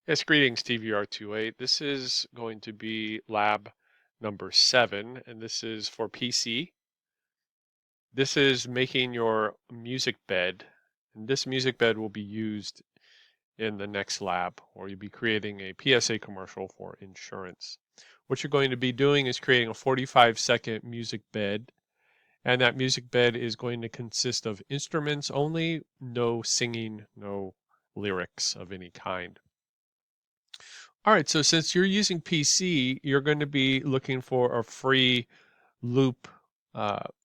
Yes, greetings, TVR28. This is going to be lab number 7, and this is for PC. This is making your music bed, and this music bed will be used in the next lab, or you'll be creating a PSA commercial for insurance. What you're going to be doing is creating a 45-second music bed, and that music bed is going to consist of instruments only, no singing, no lyrics of any kind. All right, so since you're using PC, you're going to be looking for a free loop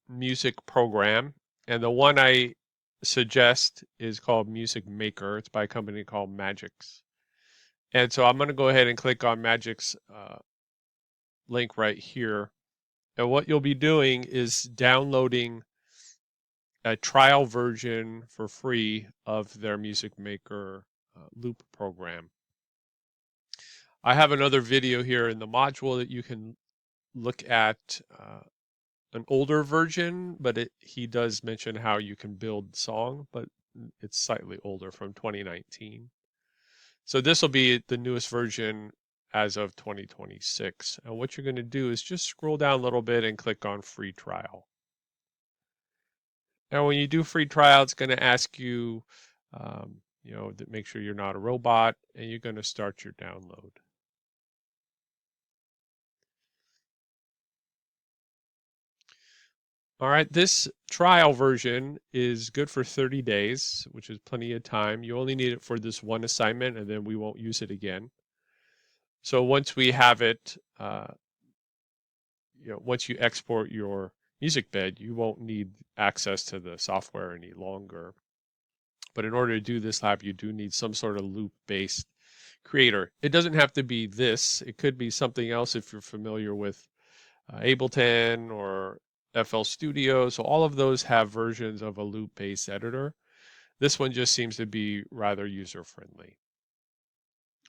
music program. And the one I suggest is called Music Maker. It's by a company called Magix. And so I'm going to go ahead and click on Magix link right here. And what you'll be doing is downloading a trial version for free of their Music Maker loop program. I have another video here in the module that you can look at an older version, but he does mention how you can build song, but it's slightly older from 2019. So this will be the newest version as of 2026. And what you're going to do is just scroll down a little bit and click on free trial. Now, when you do free trial, it's going to ask you, to make sure you're not a robot, and you're going to start your download. All right, this trial version is good for 30 days, which is plenty of time. You only need it for this one assignment, and then we won't use it again. So once we have it, once you export your music bed, you won't need access to the software any longer. But in order to do this lab, you do need some sort of loop-based creator. It doesn't have to be this. It could be something else if you're familiar with Ableton or FL Studio. So all of those have versions of a loop-based editor. This one just seems to be rather user-friendly.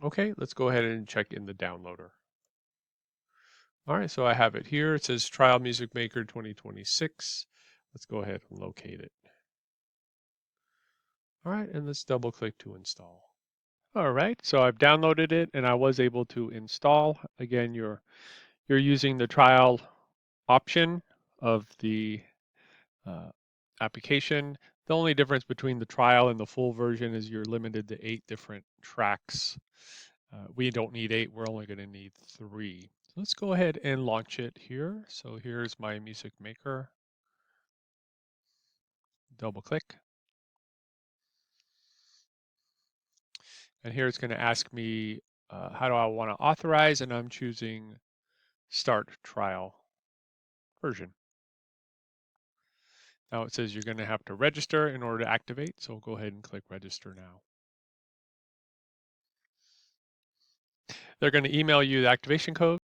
Okay, let's go ahead and check in the downloader. All right, so I have it here. It says Trial Music Maker 2026. Let's go ahead and locate it. All right, and let's double click to install. All right, so I've downloaded it and I was able to install. Again, you're using the trial option of the application. The only difference between the trial and the full version is you're limited to 8 different tracks. We don't need 8, we're only going to need 3. So let's go ahead and launch it here. So here's my music maker. Double click. And here it's going to ask me how do I want to authorize, and I'm choosing start trial version. Now it says you're going to have to register in order to activate, so go ahead and click register now. They're going to email you the activation code.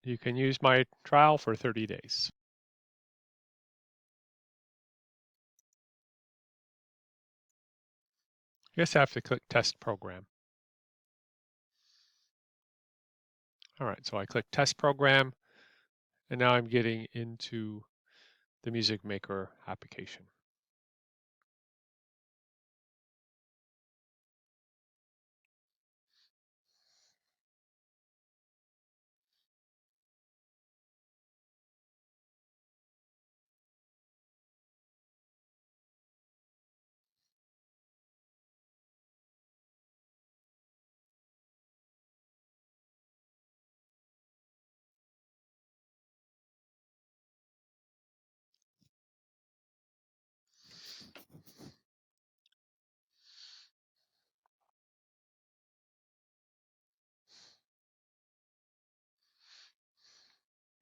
You can use my trial for 30 days. You just have to click test program. All right, so I click test program, and now I'm getting into the Music Maker application.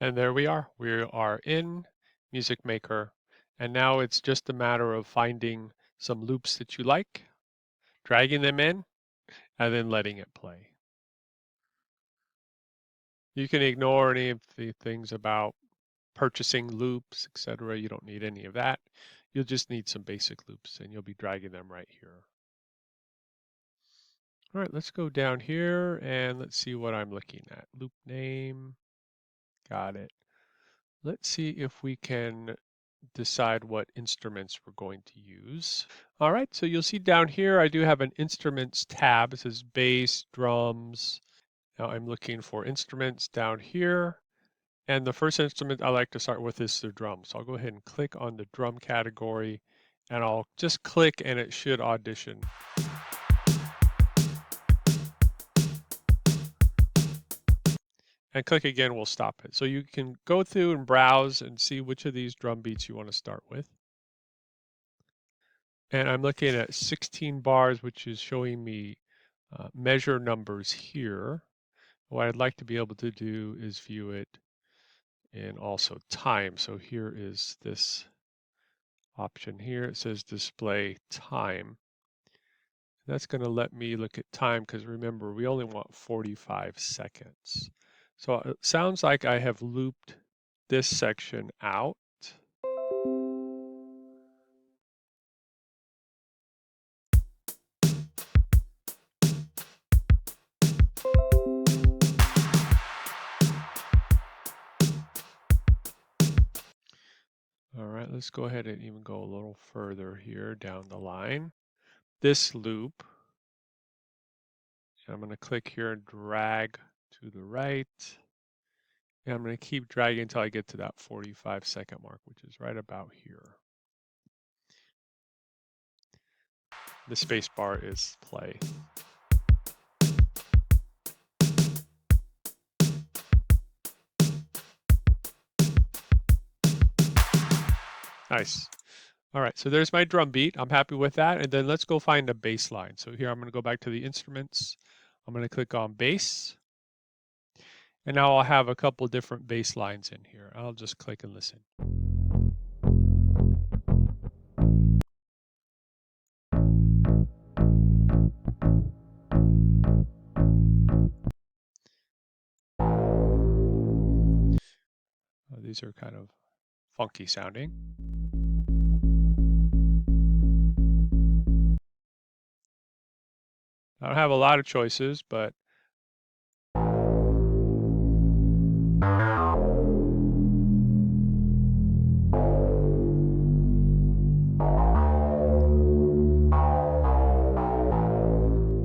And there we are. We are in Music Maker, and now it's just a matter of finding some loops that you like, dragging them in, and then letting it play. You can ignore any of the things about purchasing loops, etc. You don't need any of that. You'll just need some basic loops, and you'll be dragging them right here. All right, let's go down here and let's see what I'm looking at. Loop name, got it. Let's see if we can decide what instruments we're going to use. All right, so you'll see down here I do have an instruments tab. It says bass, drums. Now I'm looking for instruments down here. And the first instrument I like to start with is the drum. So I'll go ahead and click on the drum category and I'll just click and it should audition. And click again will stop it. So you can go through and browse and see which of these drum beats you want to start with. And I'm looking at 16 bars, which is showing me measure numbers here. What I'd like to be able to do is view it in also time. So here is this option here. It says display time. That's going to let me look at time because remember, we only want 45 seconds. So it sounds like I have looped this section out. All right, let's go ahead and even go a little further here down the line. This loop, and I'm going to click here and drag to the right. And I'm going to keep dragging until I get to that 45-second mark, which is right about here. The space bar is play. Nice. All right, so there's my drum beat. I'm happy with that. And then let's go find a bass line. So here I'm going to go back to the instruments. I'm going to click on bass. And now I'll have a couple different bass lines in here. I'll just click and listen. These are kind of funky sounding. I don't have a lot of choices, but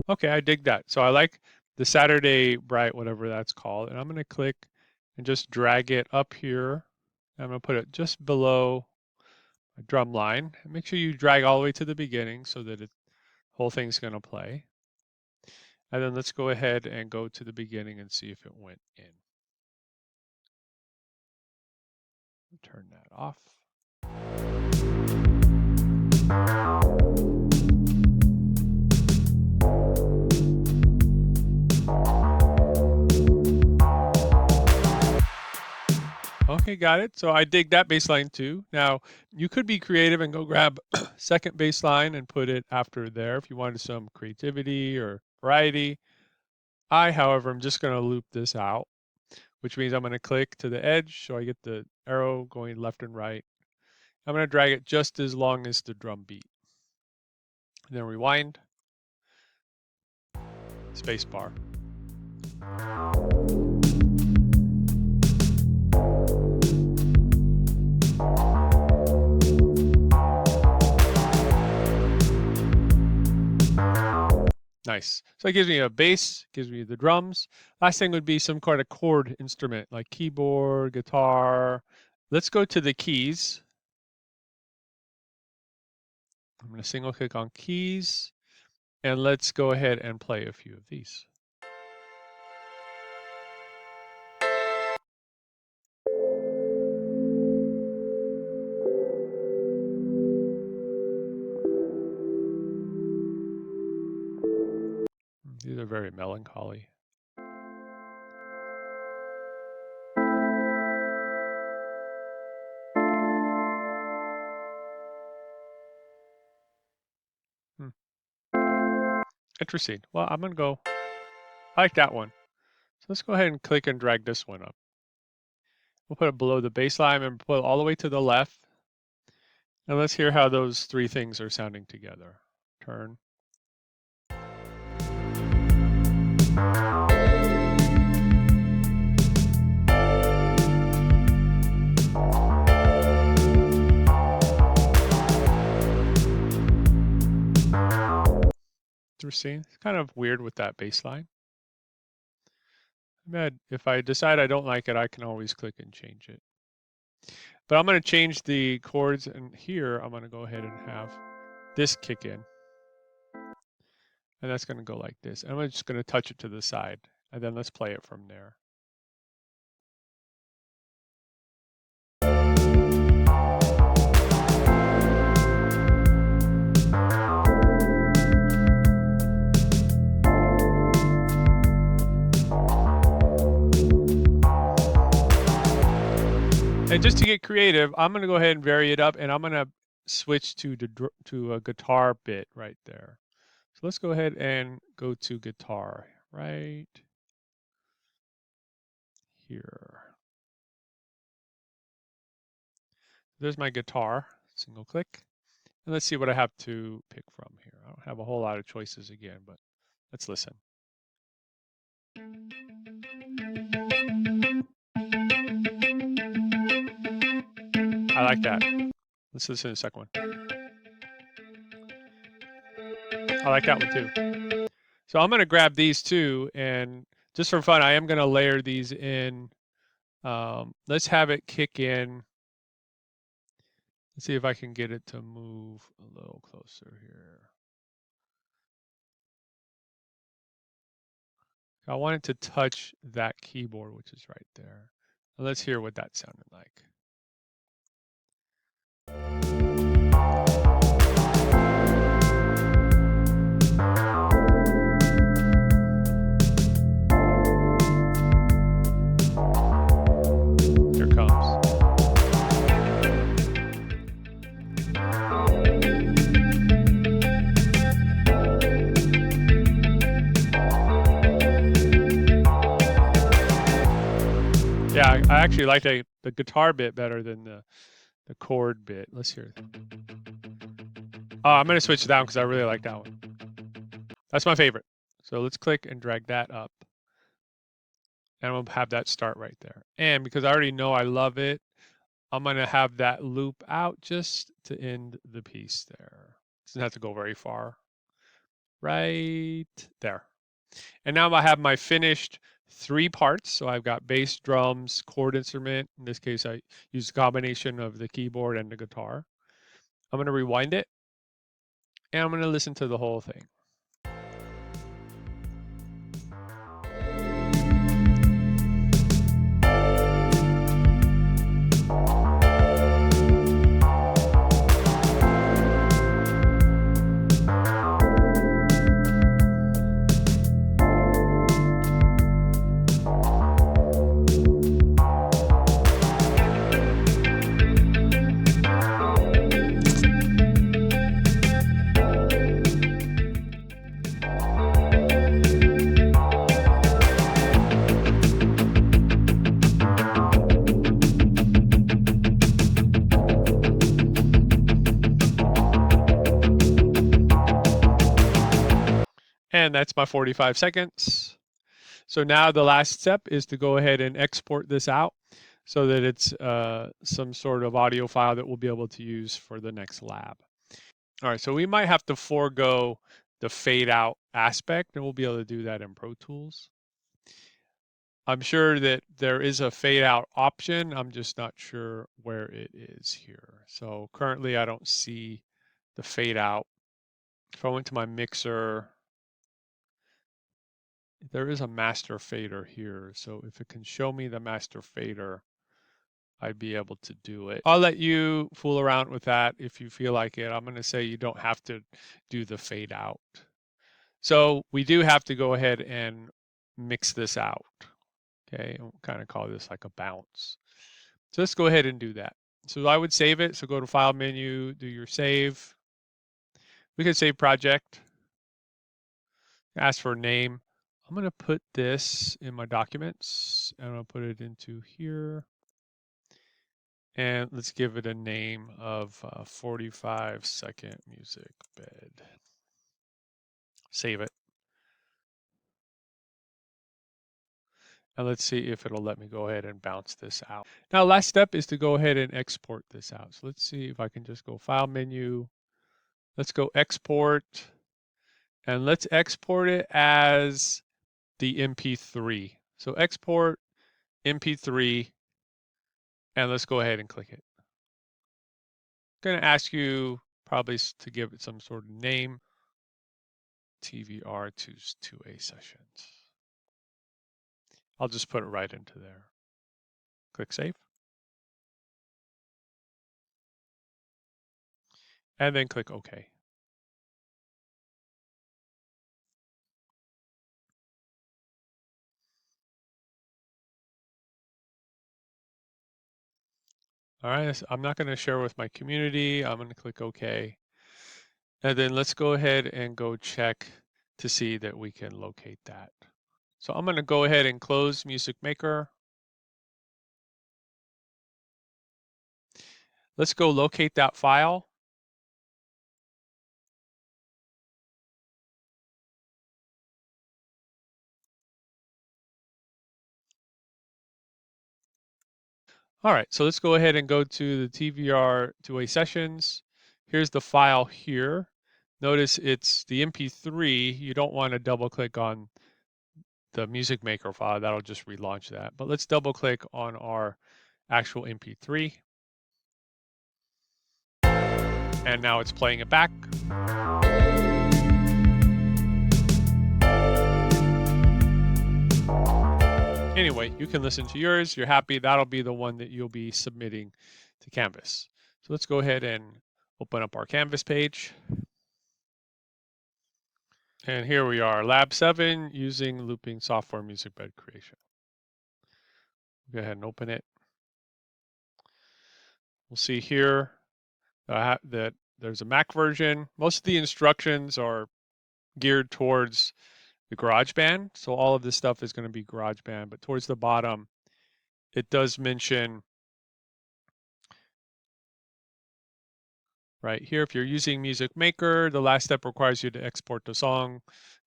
okay, I dig that. So I like the Saturday Bright, whatever that's called, and I'm going to click and just drag it up here. I'm going to put it just below a drum line. And make sure you drag all the way to the beginning so that the whole thing's going to play. And then let's go ahead and go to the beginning and see if it went in. Turn that off. Okay, got it. So I dig that bass line too. Now, you could be creative and go grab second bass line and put it after there if you wanted some creativity or variety. However, I'm just going to loop this out, which means I'm going to click to the edge so I get the arrow going left and right. I'm going to drag it just as long as the drum beat. And then rewind, space bar. Nice. So it gives me a bass, gives me the drums. Last thing would be some kind of chord instrument like keyboard, guitar. Let's go to the keys. I'm going to single click on keys and let's go ahead and play a few of these. These are very melancholy. Interesting. Well, I'm going to go. I like that one. So let's go ahead and click and drag this one up. We'll put it below the bass line and put it all the way to the left. And let's hear how those three things are sounding together. Turn. we're seeing. It's kind of weird with that bass line. If I decide I don't like it, I can always click and change it. But I'm going to change the chords, and here I'm going to go ahead and have this kick in. And that's going to go like this. And I'm just going to touch it to the side, and then let's play it from there. And just to get creative, I'm going to go ahead and vary it up, and I'm going to switch to a guitar bit right there. So let's go ahead and go to guitar right here. There's my guitar, single click. And let's see what I have to pick from here. I don't have a whole lot of choices again, but let's listen. I like that. Let's listen to the second one. I like that one too. So I'm going to grab these two, and just for fun, I am going to layer these in. Let's have it kick in. Let's see if I can get it to move a little closer here. I want it to touch that keyboard, which is right there. Let's hear what that sounded like. Here comes. Yeah, I actually like the guitar bit better than the chord bit. Let's hear it. Oh, I'm going to switch to that one because I really like that one. That's my favorite. So let's click and drag that up. And we'll have that start right there. And because I already know I love it, I'm going to have that loop out just to end the piece there. Doesn't have to go very far. Right there. And now I have my finished 3 parts. So I've got bass, drums, chord instrument. In this case, I use a combination of the keyboard and the guitar. I'm going to rewind it. And I'm going to listen to the whole thing. And that's my 45 seconds. So now the last step is to go ahead and export this out so that it's some sort of audio file that we'll be able to use for the next lab. All right, so we might have to forego the fade out aspect, and we'll be able to do that in Pro Tools. I'm sure that there is a fade out option. I'm just not sure where it is here. So currently I don't see the fade out. If I went to my mixer, there is a master fader here. So if it can show me the master fader, I'd be able to do it. I'll let you fool around with that if you feel like it. I'm going to say you don't have to do the fade out. So we do have to go ahead and mix this out. Okay, and we'll kind of call this like a bounce. So let's go ahead and do that. So I would save it. So go to File menu, do your save. We can save project. Ask for a name. I'm going to put this in my documents, and I'll put it into here. And let's give it a name of 45-second music bed. Save it. And let's see if it'll let me go ahead and bounce this out. Now, last step is to go ahead and export this out. So let's see if I can just go File menu. Let's go Export. And let's export it as the MP3. So export MP3, and let's go ahead and click it. I'm going to ask you probably to give it some sort of name. TVR 2A sessions. I'll just put it right into there. Click save. And then click OK. All right, I'm not going to share with my community. I'm going to click OK. And then let's go ahead and go check to see that we can locate that. So I'm going to go ahead and close Music Maker. Let's go locate that file. All right, so let's go ahead and go to the TVR 2A sessions. Here's the file here. Notice it's the MP3. You don't want to double click on the Music Maker file. That'll just relaunch that. But let's double click on our actual MP3. And now it's playing it back. Anyway, you can listen to yours. You're happy. That'll be the one that you'll be submitting to Canvas. So let's go ahead and open up our Canvas page. And here we are, Lab 7, using looping software music bed creation. Go ahead and open it. We'll see here that there's a Mac version. Most of the instructions are geared towards the GarageBand. So all of this stuff is going to be GarageBand, but towards the bottom, it does mention right here, if you're using Music Maker, the last step requires you to export the song.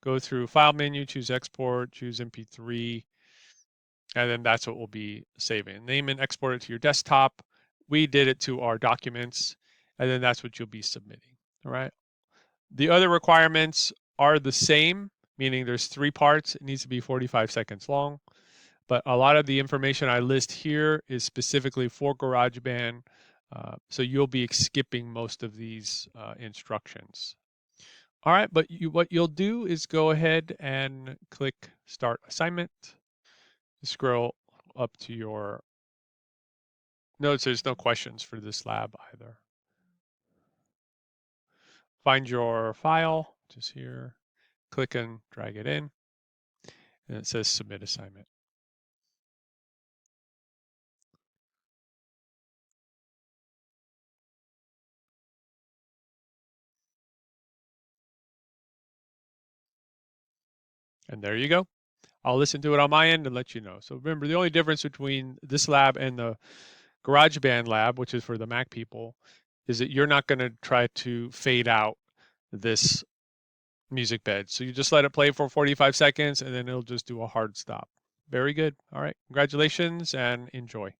Go through File menu, choose Export, choose MP3, and then that's what we'll be saving. Name and export it to your desktop. We did it to our documents, and then that's what you'll be submitting. All right. The other requirements are the same, meaning there's 3 parts. It needs to be 45 seconds long. But a lot of the information I list here is specifically for GarageBand. So you'll be skipping most of these instructions. All right, but what you'll do is go ahead and click Start Assignment. Scroll up to your, notice there's no questions for this lab either. Find your file, just here, click and drag it in, and it says Submit Assignment. And there you go. I'll listen to it on my end and let you know. So remember, the only difference between this lab and the GarageBand lab, which is for the Mac people, is that you're not going to try to fade out this music bed. So you just let it play for 45 seconds and then it'll just do a hard stop. Very good. All right. Congratulations and enjoy.